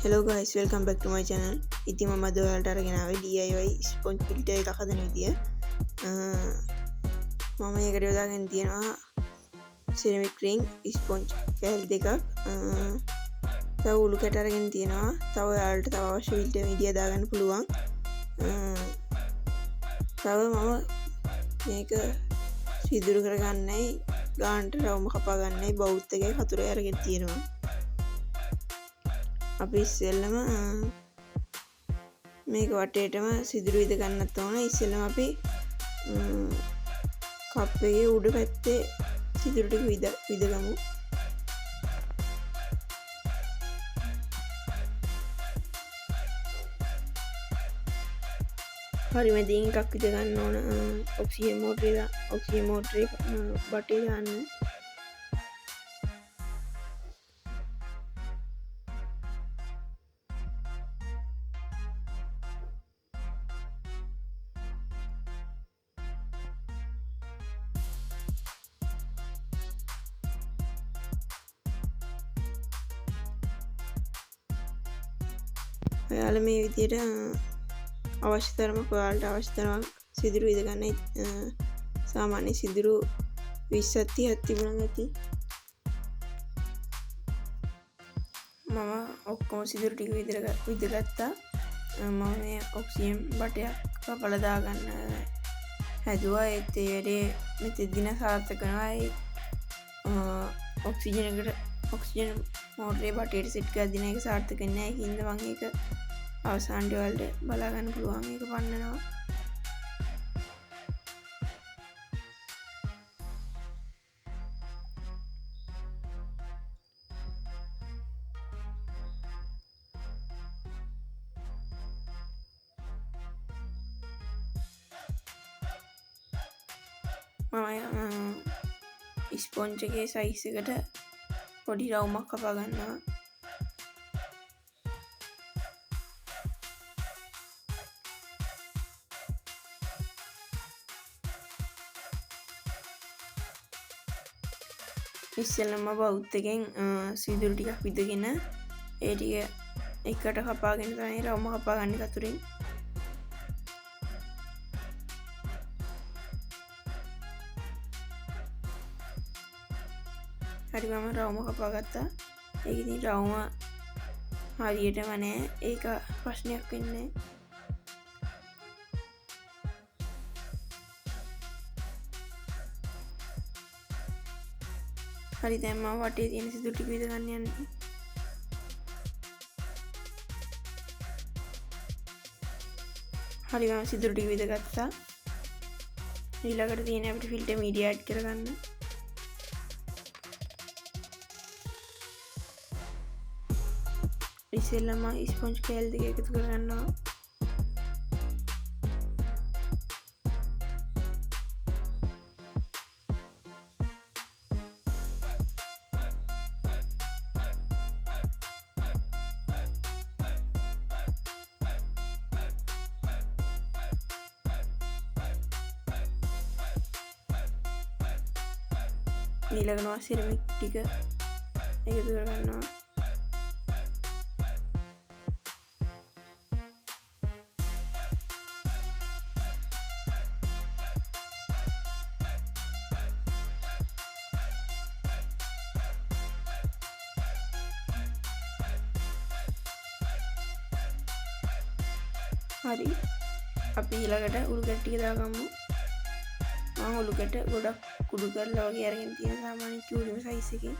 Hello guys, welcome back to my channel. ඉතින් මම අද ඔයාලට අරගෙන ආවේ DIY ස්පොන්ජ් ෆිල්ටර් එකක් හදන විදිය. මම ඒකට යොදාගෙන තියෙනවා ceramic ring ස්පොන්ජ් කෑලි දෙකක්. තව උළු කැට අරගෙන තියෙනවා. තව ඔයාලට තව අවශ්‍ය ෆිල්ටර් මීඩියා දාගන්න පුළුවන්. තව මම මේක සිදුරු කරගන්නයි ගානට රවුම කපා ගන්නයි බවුත් එකයි කතුරයි අරගෙන තියෙනවා. අපි ඉස්සෙල්ලම මේක වටේටම සිදුරු විද ගන්නත් ඕන. ඉස්සෙල්ලම අපි කප් එකේ උඩ පැත්තේ සිදුරු ටික විදගමු. හරි මැදින් එකක් විද ගන්න ඕන. ඔක්සිජන් මෝටරේ බටේ දාන්න. ඔයාලා මේ විදියට අවශ්‍ය තරමක් ඔයාලට අවශ්‍ය තරමක් සිදුරු විද ගන්න. සාමාන්‍ය සිදුරු 20ක් 30ක් තිබුණා ඇති. මම ඔක්කොම සිදුරු ටික විදගත්තා. මම මේ ඔක්සිජන් බටයක් කපලා දාගන්න හැදුවා. ඒත් ඒ වැඩේ මෙතෙදින සාර්ථක වෙනවා. ඔක්සිජන් මෝටරේ බටේට සෙට් කරලා දින එක සාර්ථක වෙන්නේ නැහැ. ඒකින්ද මම ඒක අවසානට ඔයාලට බලා ගන්න පුළුවන්. ඒක පන්නනවා. මම ස්පොන්ජ් එකේ සයිස් එකට පොඩි රවුමක් කපා ගන්නවා. ඉස්සෙල්ලම බවුත් එකෙන් සිදුරු ටිකක් විදගෙන ඒ ටික එකට කපාගෙන තමයි රවුම කපා ගන්න කතුරෙන්. හරි මම රවුම කපා ගත්තා. ඒක ඉතින් රවුම හරියටම නෑ. ඒක ප්‍රශ්නයක් වෙන්නේ නෑ. හරි දැන් මම වටේ තියෙන සිදුරු ටික විද ගන්න යන්නේ. හරි මම සිදුරු ටික විද ගත්තා. ඊළඟට තියෙන අපිට ෆිල්ටර් මීඩියා ඇඩ් කරගන්න. ඉස්සෙල්ලම ස්පොන්ජ් කෑලි දෙක එකතු කරගන්නවා. ඊළඟට සිරමික් ටික එකතු කරගන්නවා. හරි අපි ඊළඟට උළු කැට ටික දාගමු. මම උළු කැට ගොඩක් කුඩු කරලා වගේ අරගෙන තියෙන සාමාන්‍ය චූරිම සයිස් එකේ.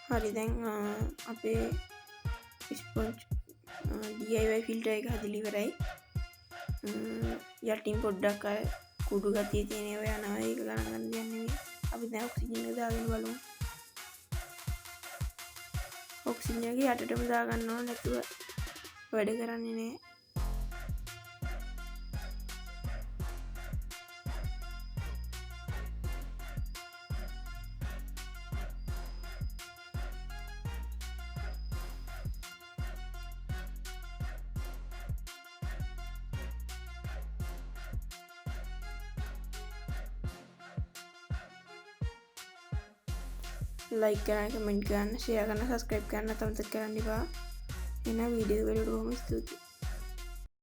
හරි දැන් අපේ ස්පොන්ජ් DIY ෆිල්ටර් එක හදලා ඉවරයි. යටින් පොඩ්ඩක් අර කුඩු ගතිය තියෙන ඒවා යනවා. ඒක ගණන් ගන්න දෙයක් නෙවෙයි. අපි දැන් ඔක්සිජන් එක දාගෙන බලමු. ඔක්සිජන් එක යටටම දාගන්න ඕන නැතුව වැඩ කරන්නේ නැහැ. ලයික් කරන්න, කමෙන්ට් කරන්න, ෂෙයා කරන්න, සබ්ස්ක්‍රයිබ් කරන්න අමතක කරන්න එපා. එහෙනම් වීඩියෝ එක බලන්න බොහොම ස්තුතියි.